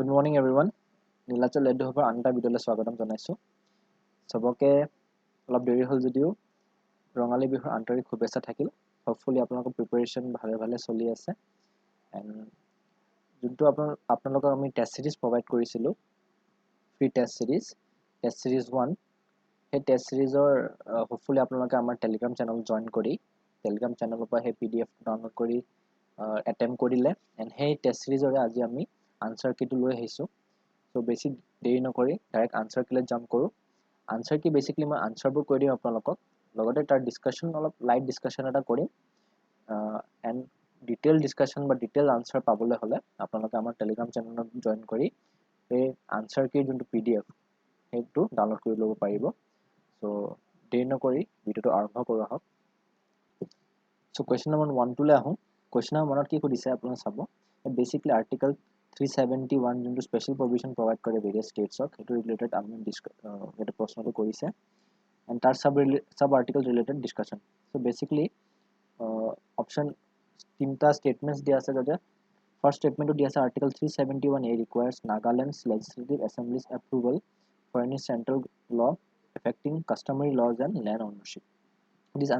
Good morning everyone. Nilachal লেডুহৰ আনটা ভিডিঅ'লৈ স্বাগতম জনাইছো। সবকে অলপ দেৰি হ'ল যদিও ৰঙালী বিহুৰ আন্তৰিক শুভেচ্ছা থাকিল। হোপফুলি আপোনালোকৰ প্ৰিপাৰেচন ভালে চলি আছে। এণ্ড যোনটো আপোনালোকক আমি টেষ্ট সিৰিজ প্ৰভাইড কৰিছিলো, ফ্ৰী টেষ্ট সিৰিজ 1, সেই টেষ্ট সিৰিজৰ হোপফুলি আপোনালোকে আমাৰ টেলিগ্ৰাম চেনেল জইন কৰি টেলিগ্ৰাম চেনেলৰ পৰা সেই PDF ডাউনলোড কৰি এটেম্প কৰিলে। এণ্ড সেই টেষ্ট সিৰিজৰে আজি আমি আনসাৰ কিটো লৈ আহিছো। সো বেছি দেৰি নকৰি ডাইৰেক্ট আনসাৰ কিলে জাম্প কৰো। আনসাৰ কি বেসিক্যালি মই আনসাৰবোৰ কৈ দিম আপোনালোকক, লগতে তাৰ ডিসকাশন অলপ লাইট ডিসকাশন এটা কৰিম। এণ্ড ডিটেইল ডিসকাশন বা ডিটেইল আনসাৰ পাবলৈ হলে আপোনালোকে আমাৰ টেলিগ্ৰাম চেনেলত জইন কৰি এই আনসাৰ কি যোনটো PDF সেইটো ডাউনলোড কৰি ল'ব পাৰিব। সো দেৰি নকৰি ভিডিওটো আৰম্ভ কৰো আহক। সো কোৱেশ্চন নম্বৰ 1 টোলৈ আহো। কোৱেশ্চন নম্বৰ 1 কি সুধিছে আপোনালোকে চাব। বেসিক্যালি আৰ্টিকল 371 যোনটো স্পেশাল প্ৰভিজন প্ৰভাইড কৰে ভেৰিয়াছ ষ্টেটছক, সেইটো ৰিলেটেড আমি এটা প্ৰশ্নটো কৰিছে। এণ্ড তাৰ sub article related discussion. So basically option তিনটা স্টেটমেন্টস দিয়া আছে, যাতে ফার্স্ট স্টেটমেন্টটো দিয়া আছে article 371A requires Nagaland's legislative assembly's approval for any central law affecting customary laws and land ownership. This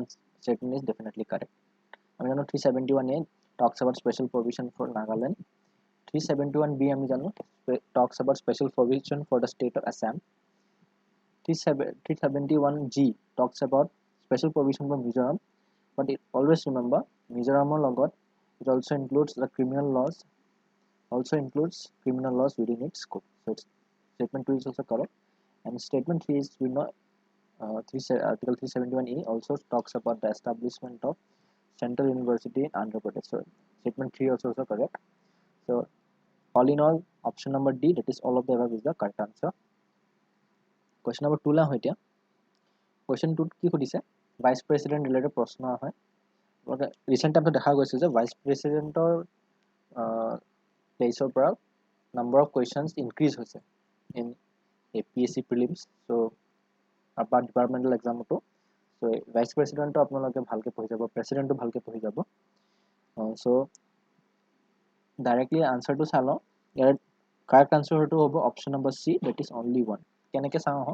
statement is definitely correct. I mean, 371A talks about special provision for Nagaland. 371B talks about special provision for the state of Assam. 371G talks about special provision for Mizoram. But always remember, Mizoram logot it also includes the criminal laws. Within its scope. So statement 2 is also correct. And statement 3 is Article 371E also talks about the establishment of Central University in Andhra Pradesh. So statement 3 also correct. So all in all, option number D, that is all of the above, is the correct answer. Question number 2 la hoy tia. Question 2 কি সুধিছে, vice president related প্ৰশ্ন হয়। Recent টাইমত দেখা গৈছে যে vice প্ৰেসিডেন্টৰ প্লেসৰ পৰা নাম্বাৰ অফ কোৱেশ্চনস ইনক্ৰিজ হৈছে in APSC prelims. So upper departmental এক্সামটো সো ভাইস প্ৰেসিডেন্টটো আপোনালোকে ভালকে পঢ়ি যাব, প্ৰেসিডেন্টটো ভালকে পঢ়ি যাব। সো ডাইৰেক্টলি আনসাৰটো চালো। ইয়াৰ কাৰেক্ট আনসাৰটো হ'ব option number C, that is only 1. কেনেকে চাও হ,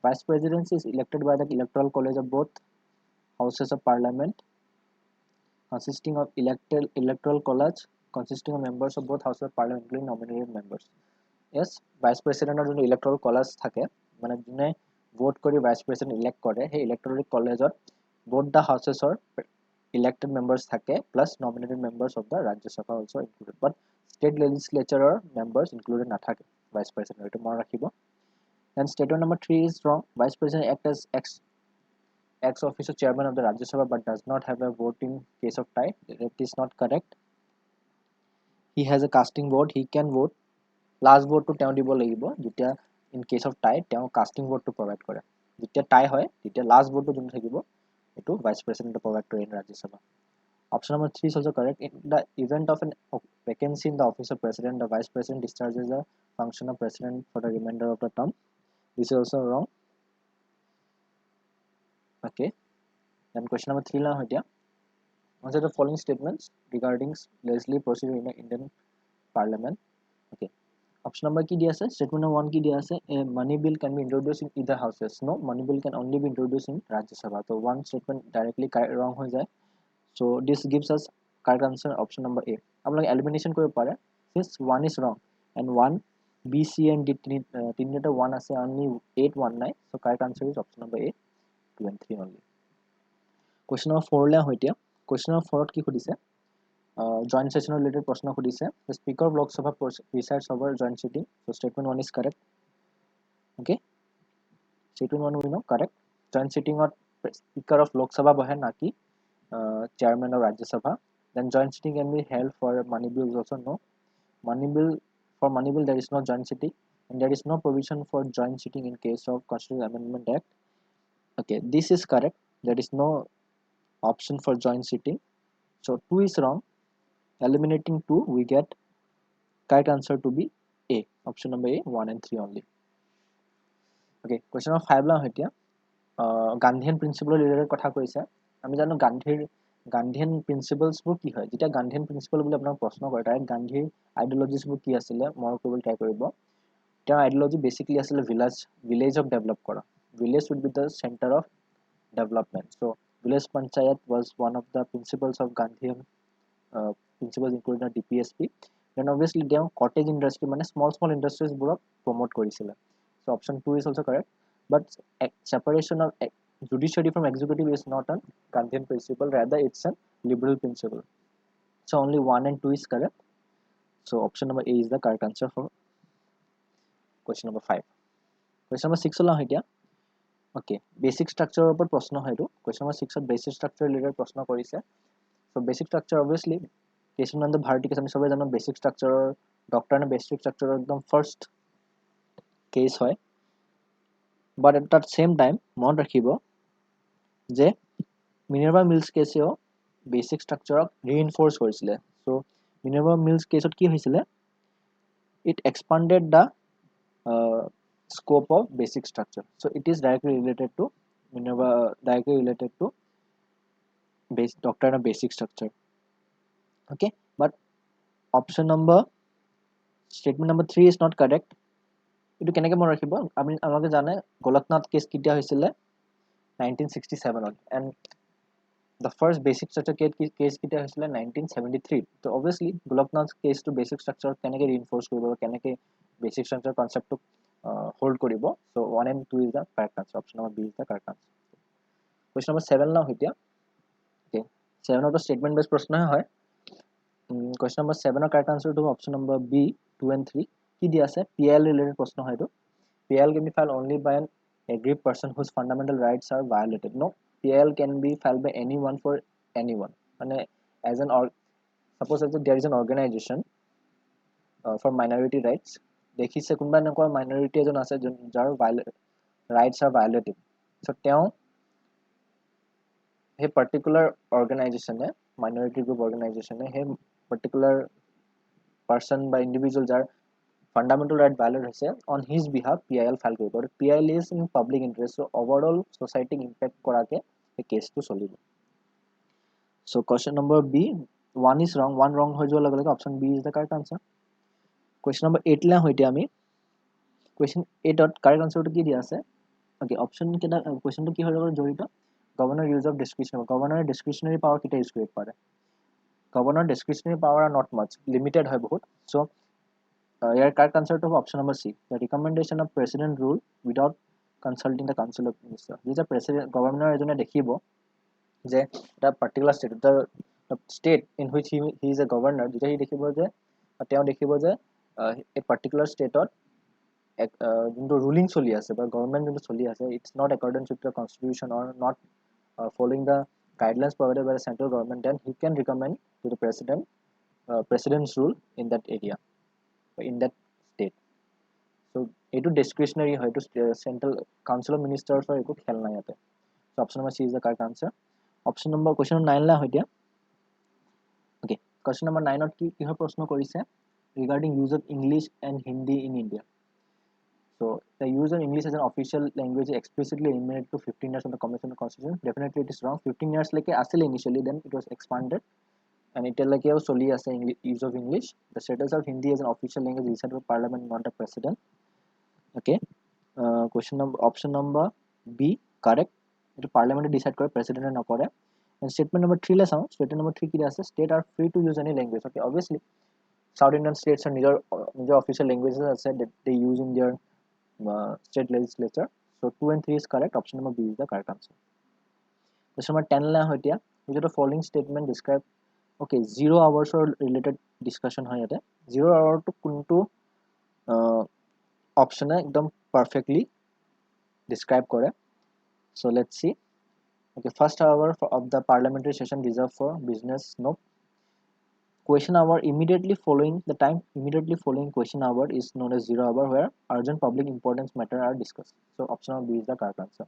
Vice Presidency is elected by the Electoral College of both Houses of Parliament, consisting of Electoral College consisting of members of both Houses of Parliament, including nominated members. Yes, Vice President or Electoral College থাকে, মানে যোনে vote কৰি Vice President elect কৰে, সেই Electoral College both the Houses or elected members থাকে plus nominated members of the Rajya Sabha also included, but state legislature members included nathake Vice President, eto mon rakhibo. Then statement number 3 is wrong. Vice President act as ex officio chairman of the Rajya Sabha but does not have a vote in case of tie. That is not correct. He has a casting vote. He can vote. Last vote to teo dibo lagibo jetia in case of tie teo casting vote to provide kore. Jetia tie hoy jetia last vote to jun thakibo etu Vice President to provide kore in Rajya Sabha. Option number 3 is also correct. In the event of an vacancy in the office of President, the Vice President discharges the function of President for the remainder of the term. This is also wrong. Okay. Then question number 3 la hotia. Answer the following statements regarding legislative procedure in the Indian Parliament. Okay. Option number ki diya ase, statement number 1 ki diya ase, a money bill can be introduced in either houses. No, money bill can only be introduced in Rajya Sabha. So one statement directly wrong ho jay. So this gives us correct answer option number A. Aapnalok elimination koribo pare, since 1 is wrong and 1 B C and D tinita 1 ase, only 8 1 nai. So correct answer is option number A, 2 and 3 only. Question number 4 la hoitia. Question number 4 ki khudise, joint session related প্রশ্ন খুদিছে। The Speaker of Lok Sabha presides over joint sitting. So statement 1 is correct. Okay, statement 1 we know correct. Joint sitting or Speaker of Lok Sabha bohe na ki chairman of Rajya Sabha. Then joint sitting can be held for money bills also. No, for money bill there is no joint sitting, and there is no provision for joint sitting in case of Constitutional Amendment Act. Okay, this is correct. There is no option for joint sitting. So 2 is wrong. Eliminating 2, we get correct answer to be A. Option number A, 1 and 3 only. Okay, question number 5 la hoitia. Gandhi and principle related kotha koise. Ami jano Gandhir Gandhian প্ৰিন্সিপলছবোৰ কি হয় যেতিয়া Gandhian principle বুলি আপোনাক প্ৰশ্ন কৰে তাৰে গান্ধীৰ আইডিঅলজিছবোৰ কি আছিলে মই কৰিবলৈ ট্ৰাই কৰিব তেওঁৰ আইডিঅলজি বেসিক্যালি আছিলে ভিলেজ অফ ডেভেলপ কৰা village would be the centre of development. So, village panchayat was one of the principles of Gandhian principles including the DPSP. Then obviously they cottage industry মানে small industries বোৰক promote কৰিছিলে. So option 2 is also correct. But separation of judiciary from executive is not a Gandhian principle. Rather, it's a liberal principle. So only 1 and 2 is correct. So option number A is the correct answer for question number 5. Question number 6 হলা এতিয়া Okay, basic structure upor proshno hoy to question number 6 basic structure related proshno korise so basic structure obviously question number bharti ke ami sobai jano basic structure doctrine basic structure ekdom first case hoy but at that same time mon rakhibo je Minerva Mills case o basic structure reinforce korisile so Minerva Mills case ot ki hoisile it expanded the scope of basic structure. So it is directly related to doctrine of basic structure. Okay, but option number statement number 3 is not correct. Itu keneke mon rakhibo ami amage jane Golaknath case kitia hoisile 1967 on and the first basic structure case kitia hoisile 1973. So obviously Golaknath case to basic structure keneke reinforce koribo keneke basic structure concept to hold koribo so 1 and 2 is the correct answer option number B is the correct answer question number 7 now hitia okay 7 of the statement based proshno hoy question number 7 correct answer to option number B 2 and 3 ki dia ase PL related proshno hoy to PL can be filed only by an aggrieved person whose fundamental rights are violated no PL can be filed by anyone for anyone and as an suppose as there is an organization for minority rights দেখিছে কোনবা এনেকুৱা minority এজন আছে যাৰ rights are violated so তেওঁ হে particular organization e minority group organization e he particular person by individual jar fundamental right violate hoise on his behalf PIL file koribo PIL is in public interest so overall society impact korake a case to solibo so question number B 1 is wrong 1 wrong hoy jowa lage lage option B is the correct answer question number 8 la hoite ami question 8 dot correct answer to ki dia ase okay option keda question to ki hoy jorito governor use of discretionary governor discretionary power kita use korib pare governor discretionary power are not much limited hoy bahut so here correct answer to option number C the recommendation of president rule without consulting the council of minister this is a president governor ejone dekhibo je the particular state the state in which he is a governor jeta he dekhibo je teo dekhibo je a particular state or the ruling choli ase but government into choli ase it's not according to the constitution or not following the guidelines provided by the central government then he can recommend to the president's rule in that area in that state so etu discretionary hoy to central council of ministers or eku khel na yate so option number C is the correct answer option number question 9 la hoy dia okay question number 9 ot ki har proshno korise regarding use of English and Hindi in India so the use of English as an official language is explicitly limited to 15 years of the Commission of Constitution definitely it is wrong 15 years like asile initially then it was expanded and it like solely as the use of English the status of Hindi as an official language is decided by Parliament not the President okay question number option number B correct it Parliament decide kore President na kore and statement number 3 la sao statement number 3 ki ase state are free to use any language okay obviously South Indian states are neither official languages as said that they use in their state legislature so 2 and 3 is correct option number B is the correct answer question number 10 la hoitia which of the following statement describe okay 0 hours or related discussion hoy ate 0 hour to kuntu option ekdom perfectly describe kore so let's see okay first hour of the parliamentary session reserved for business no question hour immediately following the time immediately following question hour is known as 0 hour where urgent public importance matter are discussed so option number B is the correct answer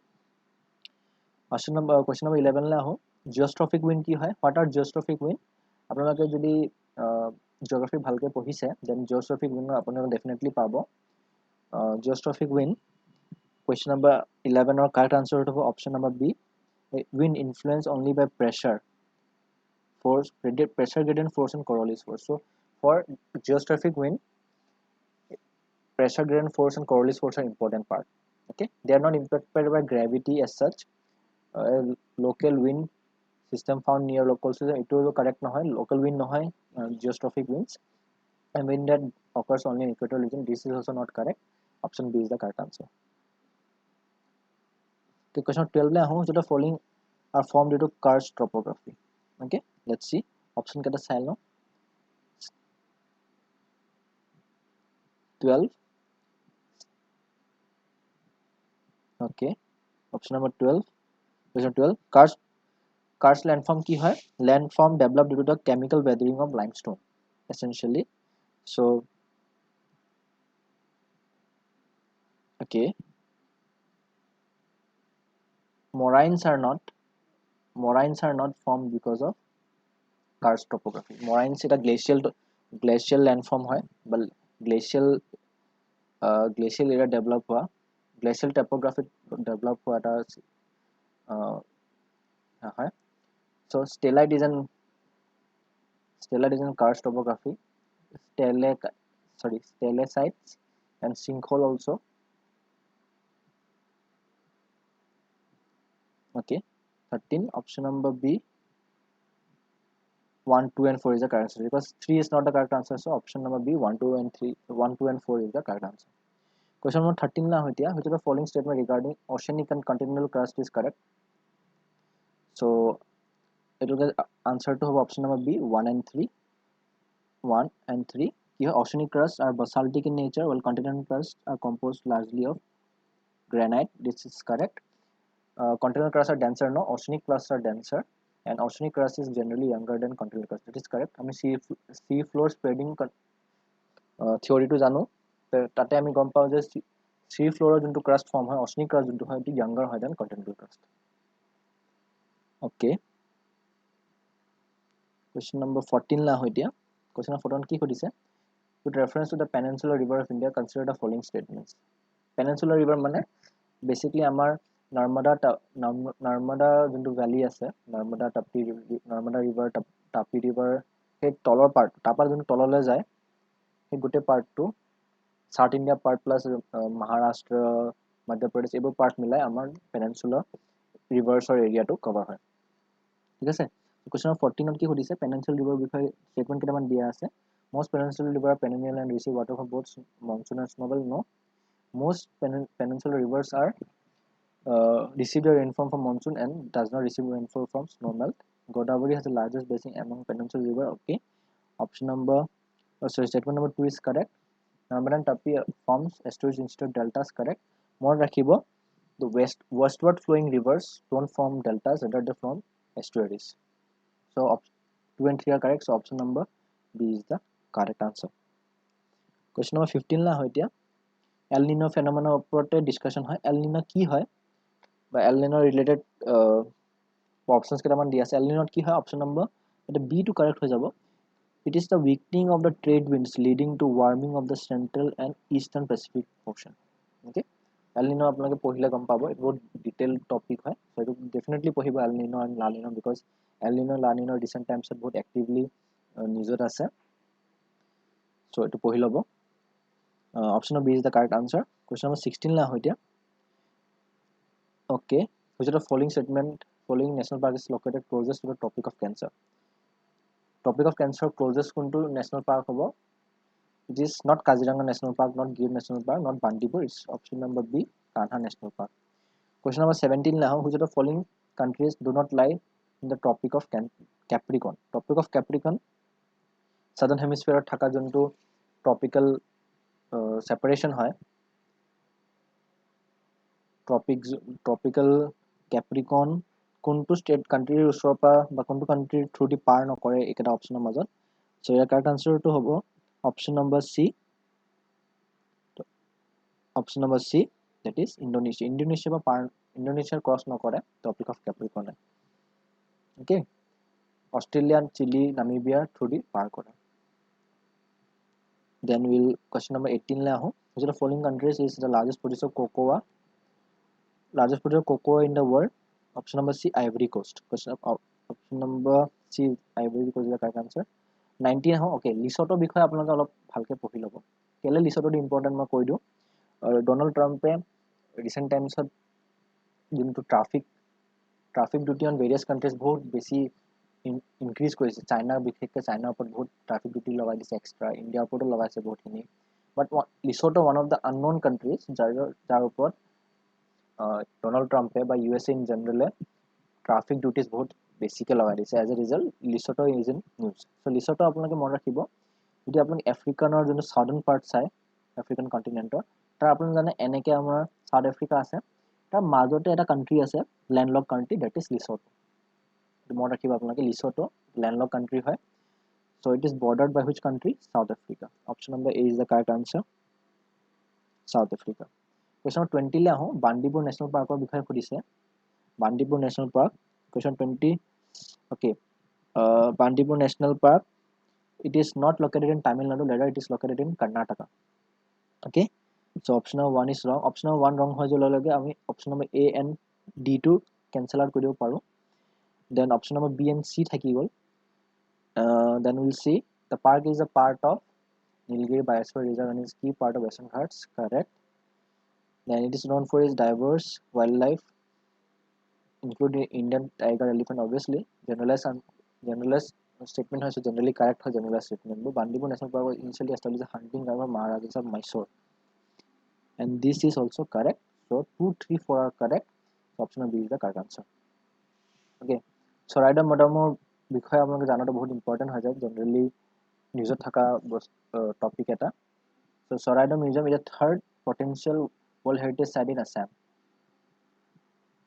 question number 11 la ho geostrophic wind ki hoy what are geostrophic wind আপোনালোকে যদি geography ভালকে পঢ়িছে then geostrophic wind আপোনালোকে definitely পাবো geostrophic wind question number 11 or correct answer to option number B wind influence only by pressure force, pressure gradient force, and Coriolis force. So for geostrophic wind, pressure gradient force and Coriolis force are important part. Okay, they are not impacted by gravity as such. Local wind system found near local system, it will correct nohoy, local wind nohoy, geostrophic winds, and wind that occurs only in equatorial region. This is also not correct. Option B is the correct answer. Okay, question 12 le ahom, the following are formed due to karst topography. Okay, let's see. Option keta sai lo. 12. Okay, option number 12. Question 12. Karst landform ki hai? Landform developed due to the chemical weathering of limestone, essentially. So, okay, moraines are not formed because of karst topography. Moraines is a glacial landform hai, but glacial area develop hua, glacial topography develop hua eta hai. So stellite is an karst topography. Stellicites and sinkhole also. Okay, 13. Option number B. 1, 2, and 4 is the correct answer, because 3 is not the correct answer. So option number B, 1, 2, and 3, 1, 2, and 4 is the correct answer. Question number 13 la hoitia, which of the following statement regarding oceanic and continental crust is correct? So it will get answer to have option number B, 1 and 3. 1 and 3. Here oceanic crusts are basaltic in nature, while continental crusts are composed largely of granite. This is correct. Continental crusts are denser, no. Oceanic crusts are denser, and oceanic crust is generally younger than continental crust. That is correct. I mean, sea floor spreading theory to jano. Tate ami gom pao je sea floor junto crust form hoy, oceanic crust junto hoy, it younger hoy than continental crust. Okay. Question number 14 la hoy dia. Question number 14 ki hodise? With reference to the Peninsular River of India, consider the following statements. Peninsular River mane basically amar Narmada junto valley ase, Narmada River, Tapi River, he taller part, tapar junto tolole jay, he gote part to South India part plus Maharashtra, Madhya Pradesh, ebo part milai amar Peninsular rivers or area to cover hoy. ঠিক আছে? Question number 14 কি hodise? Peninsular River বিষয়ে statement কেটামান দিয়া আছে. Most peninsular river are perennial and receive water from both monsoon and snowmelt. No. Most peninsular rivers are receive the rainfall from monsoon and does not receive rainfall from snowmelt. Godavari has the largest basin among peninsular river. Okay. Option number, statement number 2 is correct. Narmada and Tapi forms estuaries instead of deltas. Correct. More rakhibo, the westward flowing rivers don't form deltas, rather they form estuaries. So 2 and 3 are correct. So option number B is the correct answer. Question number 15 la hoy dia. El Nino phenomena oporte discussion hoy. El Nino ki hoy? By El Nino related options ketaman dia ase. El Nino ki hoy? Option number B to correct hoy jabo. It is the weakening of the trade winds leading to warming of the central and eastern Pacific Ocean. Okay. El Nino apnaloke pohile gom pabo. It was detailed topic hoy. So it definitely pohibo El Nino and La Nino, because El Nino, La Nino recent times are both actively newsot ase. So it pohilobo. Option B is the correct answer. Question number 16 la hoy dia. Okay, which of the following national park is located closest to the Tropic of Cancer? Tropic of Cancer closest to national park hobo. It is not Kaziranga National Park, not Gir National Park, not Bandipur. It's option number B, Kanha National Park. Question number 17 la ho, which of the following countries do not lie in the Tropic of Capricorn? Tropic of Capricorn, southern hemisphere thaka jonto tropical separation hoy. Tropical Capricorn কোনটো state কান্ট্রিৰ ওচৰৰ পৰা বা কোনটো কান্ট্রিৰ through the পাৰ নকৰে একেটা অপচনৰ মাজত. So ইয়াৰ correct আনসাৰটো হ'ব option number C. Option number C, that is Indonesia. Indonesia cross নকৰে topic of Capricorn. Okay, Australia, Chile, Namibia through the পাৰ কৰে. Then we'll question number 18 le aho, which of the following countries is the largest producer of cocoa? Largest producer of cocoa in the world. Option number C, Ivory Coast. Question Option number C, Ivory Coast is the correct answer. 19 আহো ওকে লিছটৰ বিষয়ে আপোনালোকে অলপ ভালকে পঢ়ি ল'ব কেলে লিছটৰ important মই কৈ দিওঁ ডোনাল্ড ট্ৰাম্পে ৰিসেন্ট টাইমছত যোনটো traffic duty on various countries বহুত বেছি ইনক্ৰিজ কৰিছে চাইনাৰ বিশেষকৈ চাইনাৰ ওপৰত বহুত ট্ৰাফিক ডিউটি লগাই দিছে এক্সট্ৰা ইণ্ডিয়াৰ ওপৰতো লগাইছে বহুতখিনি but list one of the unknown countries যাৰ ওপৰত ডোনাল্ড ট্ৰাম্পে বা USA ইন জেনেৰেলে ট্ৰাফিক ডিউটিজ বহুত বেছিকৈ লগাই দিছে এজ এ ৰিজাল্ট লিছটৰ ইজ ইন নিউজ চ' লিছটৰ আপোনালোকে মনত ৰাখিব যদি আপোনালোকে আফ্ৰিকানৰ যোনটো ছাউদাৰ্ণ পাৰ্ট চাই আফ্ৰিকান কণ্টিনেণ্টৰ তাৰ আপোনালোকে জানে এনেকৈ আমাৰ চাউথ আফ্ৰিকা আছে তাৰ মাজতে এটা কাণ্ট্ৰি আছে landlock country that is list মনত ৰাখিব আপোনালোকে লিছটো লেণ্ডলক কাণ্ট্ৰি হয় so' it is bordered by which country South Africa option number A is the correct answer South Africa question 20 আহোঁ বান্দিপুৰ নেশ্যনেল পাৰ্কৰ বিষয়ে সুধিছে Bandipur National Park. Question 20. Okay. Bandipur National Park. It is not located in Tamil Nadu. Rather, it is located in Karnataka. Okay. So option number 1 is wrong. Option number 1 wrong hoy jole lage. Ami option number A and D2 cancel out koribo paru. Then option number B and C thaki gol. Then we'll see. The park is a part of Nilgiri Biosphere Reserve and is key part of Western Ghats. Correct. Then it is known for its diverse wildlife. Including Indian tiger, elephant, obviously. Generalized statement has generally correct for generalized statement. But Bandipur National Park was initially established as a hunting ground for Maharajas of Mysore. And this is also correct. So 2, 3, 4 are correct. So option B is the correct answer. Okay. So Rider Madamo বিষয়ে আপোনালোকে জানাটো বহুত important হৈ যায় generally নিউজত থকা topic এটা so Saraida Museum is the third potential World Heritage Site in Assam.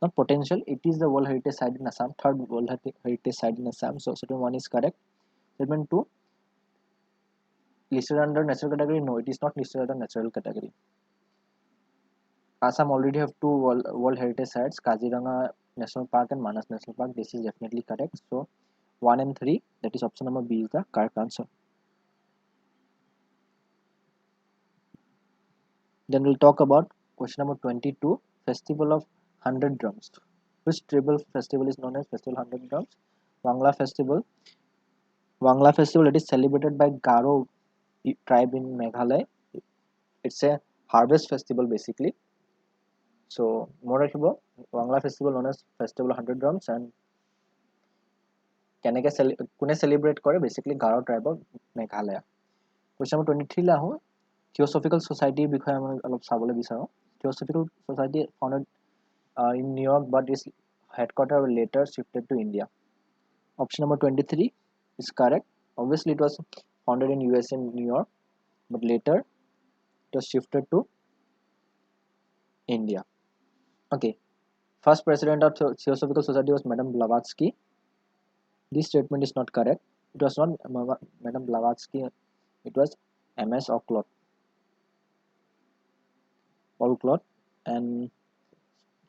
Not potential, it is the World Heritage Site in Assam, third World Heritage Site in Assam. So statement 1 is correct. Statement 2, listed under natural category. No, it is not listed under natural category. Assam already have two World Heritage Sites, Kaziranga National Park and Manas National Park. This is definitely correct. So 1 and 3, that is option number B is the correct answer. Then we'll talk about question number 22, Festival of 100 Drums. Which tribal festival is known as Festival 100 Drums? Wangla Festival. Wangla Festival, it is celebrated by Garo tribe in Meghalaya. It's a harvest festival basically. So more rakhibo Wangla Festival known as Festival 100 Drums and keneke kune celebrate kore basically Garo tribe of Meghalaya. Question number 23 la ho Theosophical Society বিষয়ে আমি অলপ চাবলৈ বিচাৰো Theosophical Society founded in New York but its headquarters were later shifted to India. Option number 23 is correct. Obviously it was founded in US and New York but later it was shifted to India. Okay. First president of Theosophical Society was Madame Blavatsky. This statement is not correct. It was not Madame Blavatsky. It was MS Oclot. And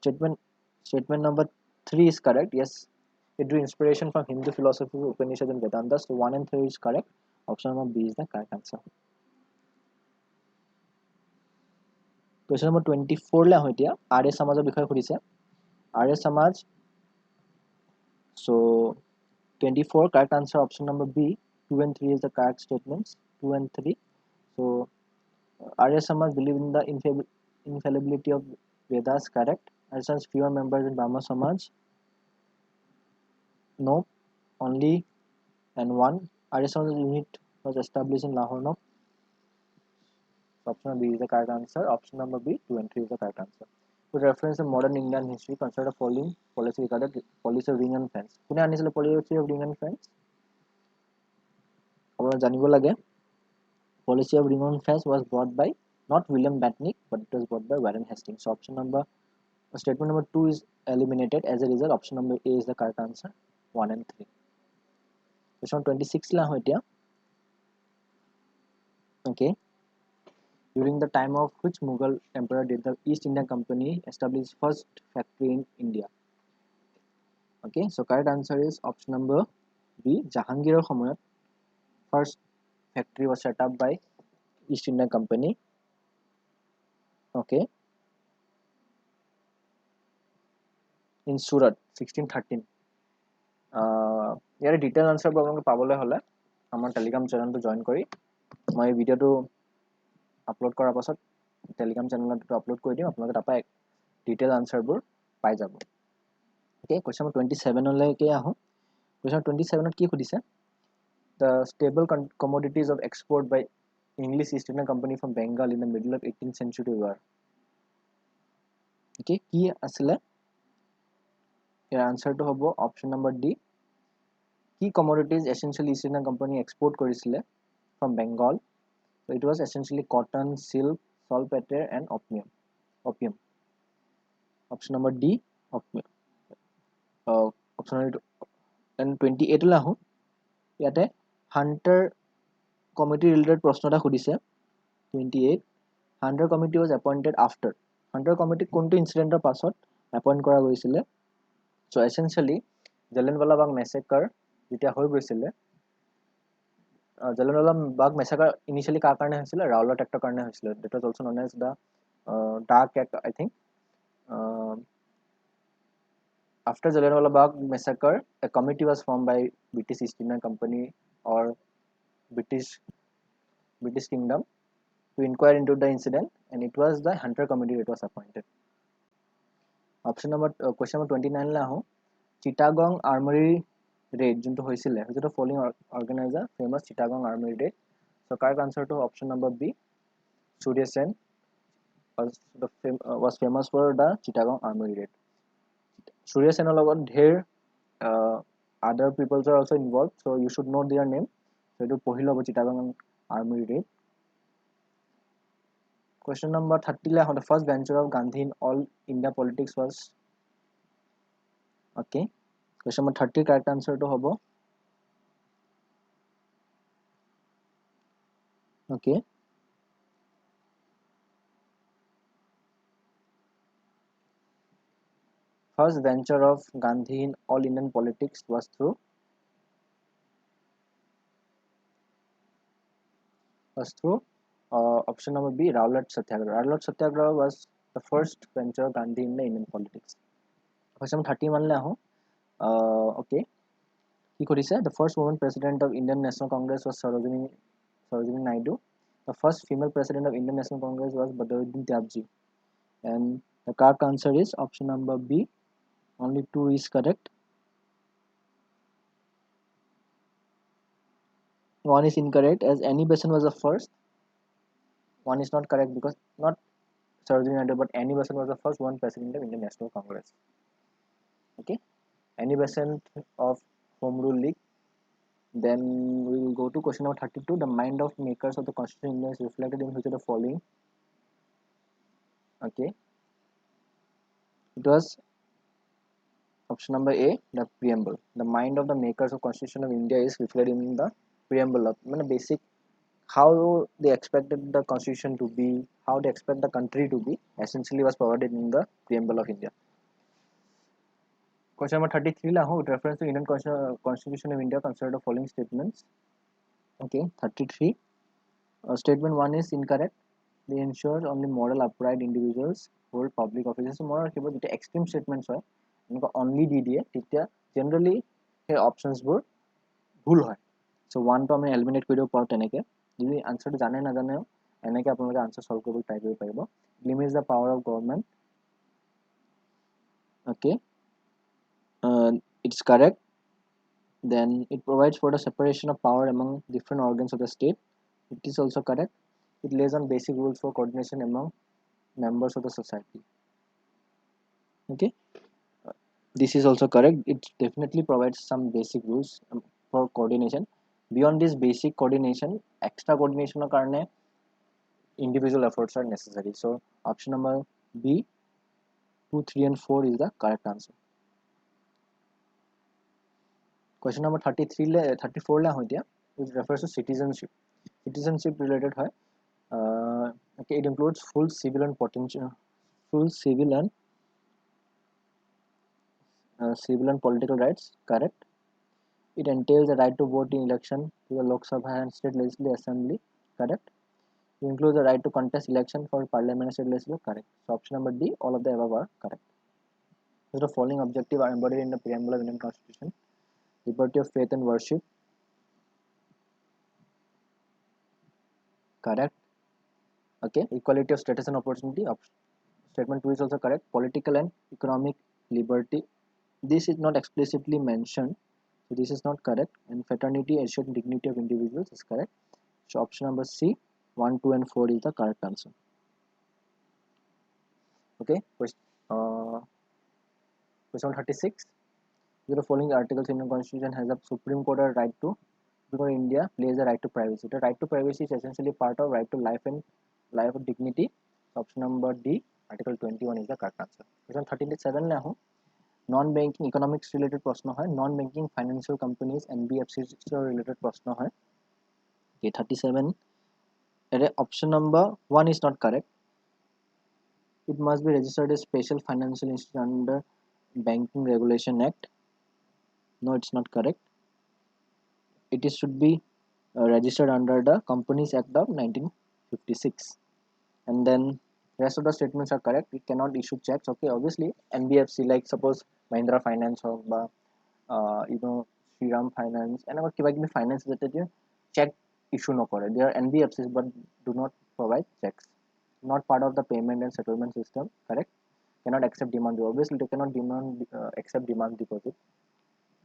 statement number 3 is correct. Yes, it drew inspiration from Hindu philosophy, Upanishad and Vedanta. So 1 and 3 is correct. Option number B is the correct answer. Question number 24 la hoitia Arya Samaj বিষয়ে সুধিছে Arya Samaj. So 24 correct answer option number B. 2 and 3 is the correct statements. 2 and 3. So Arya Samaj believe in the infallibility of Vedas. Correct. Arya Samaj fewer members in Brahma Samaj. No, only and 1. Arya Samaj unit was established in Lahore. No. Option B is the correct answer. Option number B, 2 and 3 is the correct answer. To reference the modern Indian history, consider the following policy regarding policy of ring and fence. Kune anisile policy of ring and fence? Apnalok janibo lage. Policy of ring and fence was brought by not William Batnick, but it was brought by Warren Hastings. So statement number 2 is eliminated. As a result, option number A is the correct answer. 1 and 3. Question 26 la hoitia. Okay. During the time of which Mughal emperor did the East India Company establish first factory in India? Okay, so correct answer is option number B. Jahangir সময়ত first factory was set up by East India Company. Okay, in Surat 1613. ইয়াৰে detail আনসাৰবোৰ আপোনালোকে পাবলৈ হ'লে আমাৰ Telegram চেনেলটো join কৰি মই ভিডিঅ'টো আপলোড কৰাৰ পাছত টেলিগ্ৰাম চেনেলটো আপলোড কৰি দিম, আপোনালোকে তাৰপৰা ডিটেইল আনসাৰবোৰ পাই যাব। ওকে, কুৱেশ্যন নম্বৰ 27 লৈকে আহোঁ। কুৱেশ্যন 27 কি সুধিছে? The stable commodities of export by English East India Company from Bengal in the middle of 18th century were. Okay, কি আছিলে? ইয়াৰ আনসাৰটো হ'ব অপশ্যন নম্বৰ ডি। কি commodities essentially East India Company export কৰিছিলে from Bengal? So it was essentially cotton, silk, saltpeter and opium. Option number D, opium. Option number 28 লৈ আহোঁ। ইয়াতে Hunter committee related প্ৰশ্ন এটা সুধিছে। 28, Hunter committee was appointed after. Hunter committee কোনটো ইনচিডেণ্টৰ পাছত appoint কৰা গৈছিলে? চ' এছেঞ্চিয়েলি জালিয়ানৱালা মেছেকাৰ যেতিয়া হৈ গৈছিলে, জালিয়ানৱালা বাগ মেছেকাৰ ইনিচিয়েলি কাৰ কাৰণে হৈছিলে? ৰাওলাট এক্টৰ কাৰণে হৈছিলে। That was also' known as the dark act, I think. After Jallianwala Bagh massacre, a committee was formed by British East India Company or British Kingdom to inquire into the incident, and it was the Hunter Committee that was appointed. Question number 29 le aho. Chittagong Armory raid junto hoisile, the following organizer famous Chittagong Armory raid. So correct answer to option number B. Surya Sen was famous for the Chittagong Armory raid. Surya Sen logot dher other peoples are also involved, so you should know their name. So it will pohilo Chittagong Armory raid. Question number 30 le the first venture of Gandhi in all India politics was. Okay, question number 30 correct answer to hobo. Okay, first venture of Gandhi in all Indian politics was through option number B, Rowlatt Satyagraha. Rowlatt Satyagraha was the first venture of Gandhi in the Indian politics. Question number 31 le aho. Okay, he could say the first woman president of Indian National Congress was Sarojini Naidu. The first female president of Indian National Congress was Badruddin Tyabji. And the correct answer is option number B. Only 2 is correct. 1 is incorrect, as Annie Besant was the first. 1 is not correct because not Sarojini Naidu, but Annie Besant was the first woman president of Indian National Congress. Okay, Annie Besant of Home Rule League. Then we will go to question number 32. The mind of makers of the Constitution in India is reflected in which of the following? Okay, it was option number A, the preamble. The mind of the makers of Constitution of India is reflected in the preamble of basic how they expected the Constitution to be, how they expect the country to be, essentially was provided in the preamble of India. Question number 33 la with reference to Indian Constitution of India, consider the following statements. Okay, 33. Statement 1 is incorrect. They ensure only moral upright individuals hold public offices. More about extreme statements hoy only di diye তেতিয়া generally সেই options বোৰ ভুল হয়। So 1 to আমি eliminate কৰি দিব পাৰো তেনেকে। যদি আনসাৰটো জানে না জানে এনেকে আপোনালোকে আনসাৰ সলভ কৰিব ট্ৰাই কৰিব পাৰিব। Limits the power of government. Okay, it's correct. Then it provides for the separation of power among different organs of the state. It is also correct. It lays on basic rules for coordination among members of the society. Okay, this is also correct. It definitely provides some basic rules for coordination. Beyond this basic coordination, extra coordination karane individual efforts are necessary. So option number B, 2, 3 and 4 is the correct answer. Question number 34 la hoy dia, which refers to citizenship. Citizenship related hai. Okay, it includes full civil and political rights. Correct. It entails the right to vote in election to the Lok Sabha and state legislative assembly. Correct. It includes the right to contest election for parliament and state legislature. Correct. So option number D, all of the above are correct. So the following objectives are embodied in the preamble of Indian Constitution. Liberty of faith and worship. Correct. Okay. Equality of status and opportunity. Statement 2 is also correct. Political and economic liberty. This is not explicitly mentioned, so this is not correct. And fraternity, assured dignity of individuals is correct. So option number C, 1, 2, and 4 is the correct answer. Okay. Question 36. The following articles in the Constitution has a Supreme Court a right to, because India plays a right to privacy. The right to privacy is essentially part of right to life and life of dignity. Option number D, Article 21 is the correct answer. Question 37 now. Non-banking economics related प्रश्न है, non-banking financial companies NBFCs related प्रश्न है. Okay, 37. Option number 1 is not correct. It must be registered as special financial institution under Banking Regulation Act. No, it's not correct. It should be registered under the Companies Act of 1956. And then rest of the statements are correct. It cannot issue checks. Okay, obviously NBFC, like suppose Mahindra Finance or Shriram Finance and our kiba finance that check issue no kore. They are NBFCs but do not provide checks. Not part of the payment and settlement system. Correct. Cannot accept demand. Obviously they cannot accept demand deposit.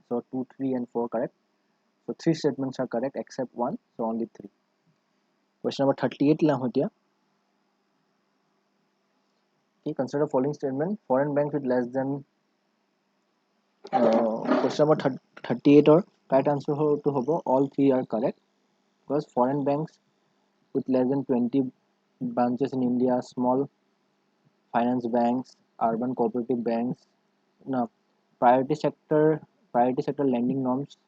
So 2, 3, and 4 correct. So 3 statements are correct except 1. So only 3. Question number 38 la hotia. Okay, consider following statement. Foreign banks with less than question number 38 or correct answer to hobo. All 3 are correct because foreign banks with less than 20 branches in India, small finance banks, urban cooperative banks, no, priority sector lending norms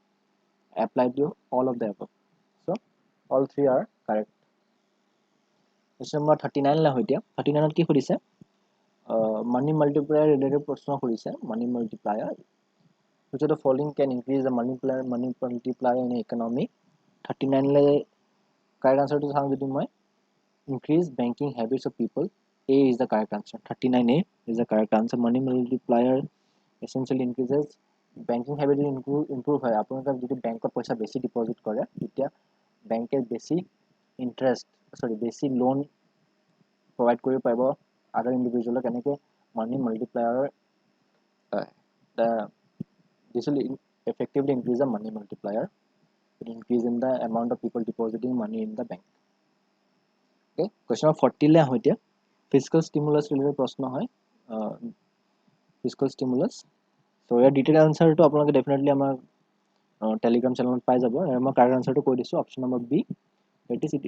apply to all of the above. So all 3 are correct. Question number 39 la hoitia. 39 ki khudise money multiplier related प्रश्न khudise. Money multiplier, which of the following can increase the money multiplier in an economy? 39 le correct answer to sang jodi moi increase banking habits of people. A is the correct answer. 39A is the correct answer. Money multiplier essentially increases banking habit improve হয়. আপোনালোকে যদি ব্যাংকত পইচা বেছি deposit কৰে তেতিয়া ব্যাংকে বেছি ইন্টারেস্ট বেছি লোন provide কৰি পাৰিব other individual এনেকে money multiplier this will effectively increase the money multiplier. It increase in the amount of people depositing money in the bank. Okay, question number 40 le hoitia. Fiscal stimulus related प्रश्न है. Fiscal stimulus. So your detailed answer to আপোনালোকে definitely আমাৰ Telegram channel পাই যাব. মই correct answer to কৈ দিছো option number B. That is it.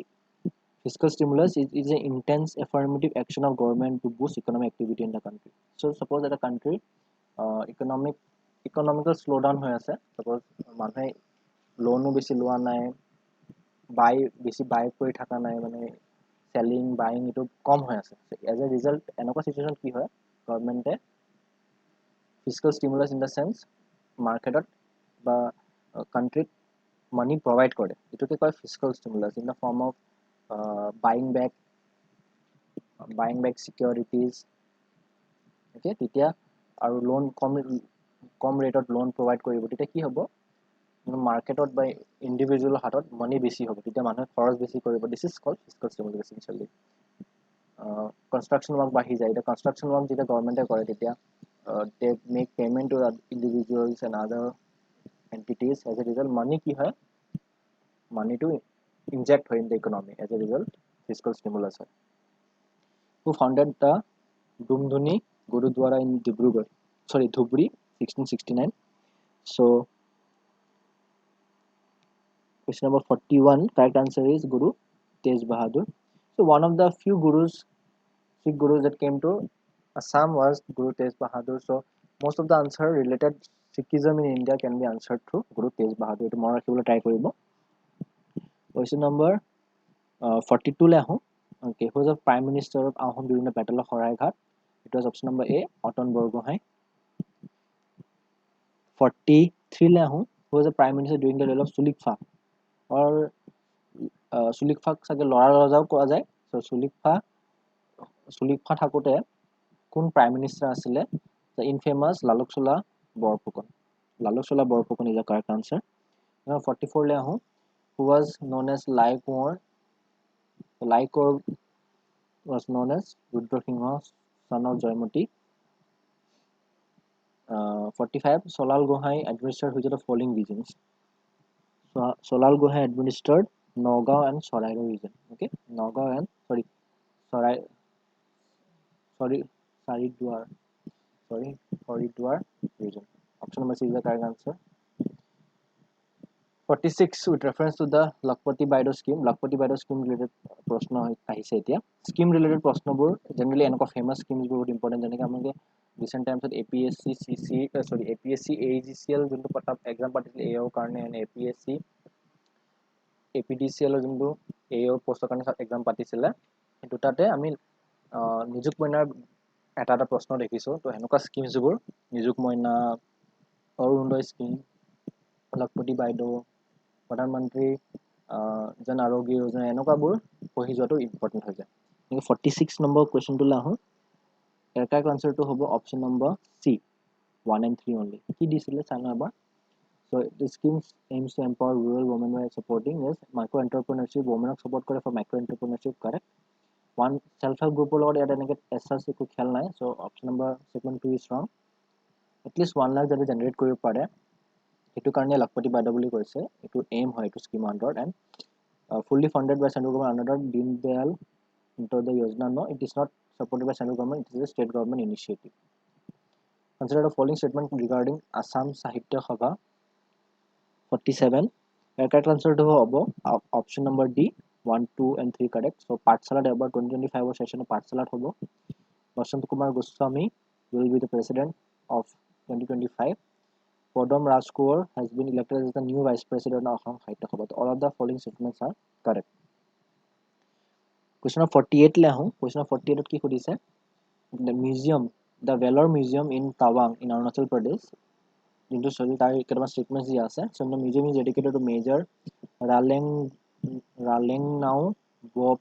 Fiscal stimulus is an intense affirmative action of government to boost economic activity in the country. So suppose that a country economical slowdown হৈ আছে. Suppose মানুহে লোনো বেছি লোৱা নাই, বেছি by কৰি থাকা নাই, মানে selling buying itu কম হৈ আছে. As a result এনেকুৱা situation কি হয়, গভৰ্নমেন্টে fiscal stimulus in the sense market বা countryত money provide কৰে. এটোকে কয় fiscal stimulus in the form of buying back securities. Okay, তেতিয়া আৰু লোন কম ৰেটত লোন provide কৰিব. তেতিয়া কি হ'ব, marketত by individual হাতত money বেছি হ'ব. তেতিয়া মানুহে খৰচ বেছি কৰিব. This is called fiscal stimulus essentially. Construction work বাঢ়ি যায়. The construction work যেতিয়া গভৰ্নমেন্টে কৰে তেতিয়া they make payment to individuals and other entities. As a result money কি হয়, money to inject হয় in the economy. As a result fiscal stimulus হয়. Who founded the Dumduni Gurudwara in Dhubri 1669? So question number 41, correct answer is Guru Tej Bahadur. So one of the few Sikh gurus that came to Assam was Guru Tej Bahadur. So most of the answer related Sikhism in India can be answered through Guru Tej Bahadur. To more rakibole try koribo. Question number 42 le ahom. Okay, who was the prime minister of Ahom during the battle of Horaighat? It was option number A, Oton Borgohain. 43 le ahom. Who was the prime minister during the rule of Sulikfa? Or Sulikfa sage lora rajao koa jay. So Sulikfa থাকোতে কোন prime minister asile? The infamous Laloksola Borpukon. Lalochola Borpokon is the correct answer. Now 44 le ahu, who was known as Laikor. Laikor was known as Rudra son of Jaimati. 45 Solal Gohai administered which of the following regions? So Solal Gohai administered Nagaon and Sorairo region. Okay, Nagaon and Saridwar region. Option number C is the correct answer. 46 with reference to the Lakpati Baido scheme. Lakpati Baido scheme related प्रश्न আহিছে এতিয়া scheme related প্ৰশ্নবোৰ generally এনেকুৱা famous schemes বহুত important যেনেকৈ আমাকে recent times at APSC APSC AGCL যোনটো পটাপ exam পাতিছিল AO কাৰণে and APSC APDCL যোনটো AO পোষ্টৰ কাৰণে exam পাতিছিলে দুটাতে আমি নিযুক মইনাৰ এটা প্ৰশ্ন দেখিছো তো এনেকুৱা schemes বোৰ নিযুক Moina Arunodoi scheme Lakpati Baido Pradhanmantri Jan Arogya Yojana এনেকুৱাবোৰ পঢ়ি যোৱাটো ইম্পৰ্টেন্ট হৈ যায় 46 নম্বৰ কোৱেশ্চনটো লাহো এৰ কাৰেক্ট আনসাৰটো হ'ব option number C 1 and 3 only কি দিছিলে চানা এবাৰ so the schemes aims to empower rural women by supporting is micro entrepreneurship women support কৰে for micro entrepreneurship correct one self help group লগত এটা এনেকে এছএছ একো খেল নাই so option number segment 2 is wrong at least 1 lakh যদি generate কৰিব পাৰে এটো কাৰণে লাখপতি বাইদ বুলি কৈছে এটো এম হয় এটো scheme under and fully funded by central government under Deen Dayal Antodaya Yojana no it is not supported by central government it is a state government initiative consider the following statement regarding Assam Sahitya Sabha 47 correct answer to hobo option number D 1 2 and 3 correct so Pathshala about 2025 session Pathshala hobo Basant Kumar Goswami will be the president of 2025 Podam Rajkaur has been elected as the new vice president of Ahom Sahitya Sabha. All of the following statements are correct. Question of 48 le ahu. Question of 48 ki khudise. The museum, the Valor Museum in Tawang in Arunachal Pradesh. Into sorry tar ketama statements di ase. So the museum is dedicated to Major Ralengnau Bob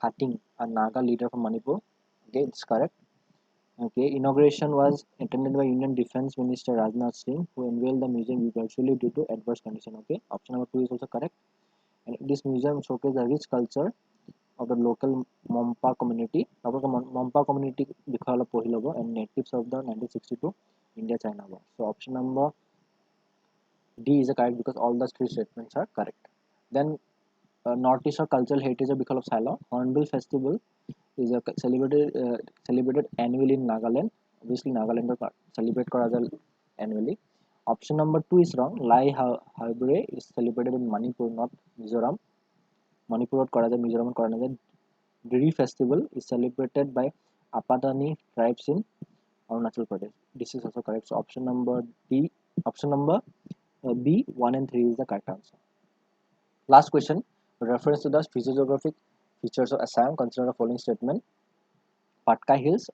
Khating, a Naga leader from Manipur. Okay, it's correct. Okay, inauguration was attended by Union Defense Minister Rajnath Singh, who unveiled the museum virtually due to adverse condition. Okay, option number 2 is also correct. And this museum showcases the rich culture of the local Mompa community. Mompa community bikhala pohilobo and natives of the 1962 India-China War. So option number D is correct because all the three statements are correct. Then Northeast Cultural Heritage bikhala Silo Hornbill Festival is a celebrated annually in Nagaland. Obviously, Nagaland celebrate annually. Option number 2 is wrong. Lai Harbre is celebrated in Manipur, not Mizoram. Manipur Mizoram Diri Festival is celebrated by Apatani tribes in Arunachal Pradesh. This is also correct. So option number B 1 and 3 is the correct answer. Last question. Reference to the physiographic features of Assam. Consider the following statement. Patka Hills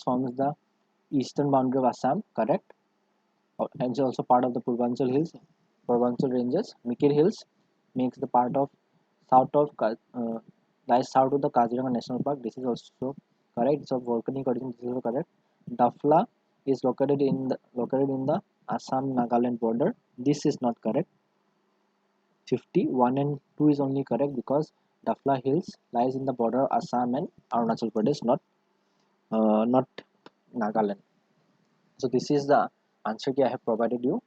forms the eastern boundary of Assam, correct? And is also part of the Purvanchal ranges. Mikir Hills makes the part of lies south of the Kaziranga National Park. This is also correct. It's of volcanic origin. This is also correct. Dafla is located in the Assam Nagaland border. This is not correct. 51 and 2 is only correct because Dafla Hills lies in the border of Assam and Arunachal Pradesh, not Nagaland. So this is the answer I have provided you.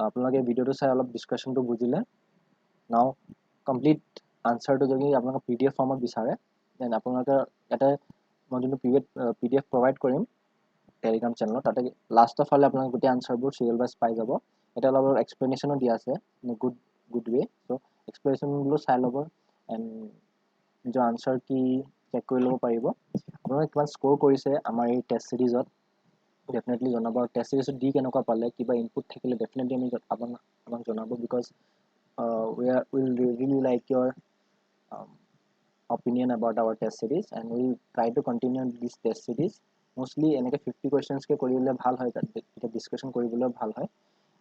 আপোনালোকে ভিডিওটো চাই অলপ ডিসকাশনটো বুজিলে নাও complete আনসাৰটো যদি আপোনালোকে PDF ফৰ্মত বিচাৰে দেন আপোনালোকে এটা মই যোনটো পিডিএফ প্ৰভাইড কৰিম টেলিগ্ৰাম চেনেলত তাতে লাষ্টৰ ফালে আপোনালোকে গোটেই আনসাৰবোৰ সিৰিয়েল ওয়াইজ পাই যাব এটা অলপ এক্সপ্লেনেশ্যনো দিয়া আছে গুড ৱে সো এক্সপ্লেনেশ্যনবোৰ চাই ল'ব এণ্ড নিজৰ আনসাৰ কি চেক কৰি ল'ব পাৰিব আপোনালোকে কিমান স্কোৰ কৰিছে আমাৰ এই টেষ্ট সিৰিজত definitely জনাব টেষ্ট সিৰিজত দি কেনেকুৱা পালে কিবা ইনপুট থাকিলে definitely আমি আপোনাক জনাব because we'll really like your opinion about our test series and we'll try to continue this test series mostly এনেকে 50 questions কে কৰিলে ভাল হয় এটা ডিসকাশন কৰিবলৈ ভাল হয়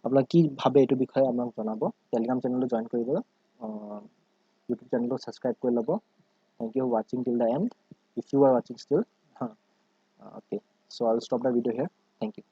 আপোনাক কি ভাবে এটো বিষয়ে আমাক জনাব টেলিগ্ৰাম চেনেলটো জয়েন কৰিব YouTube channel subscribe কৰি লব thank you for watching till the end if you are watching still okay so I'll stop the video here thank you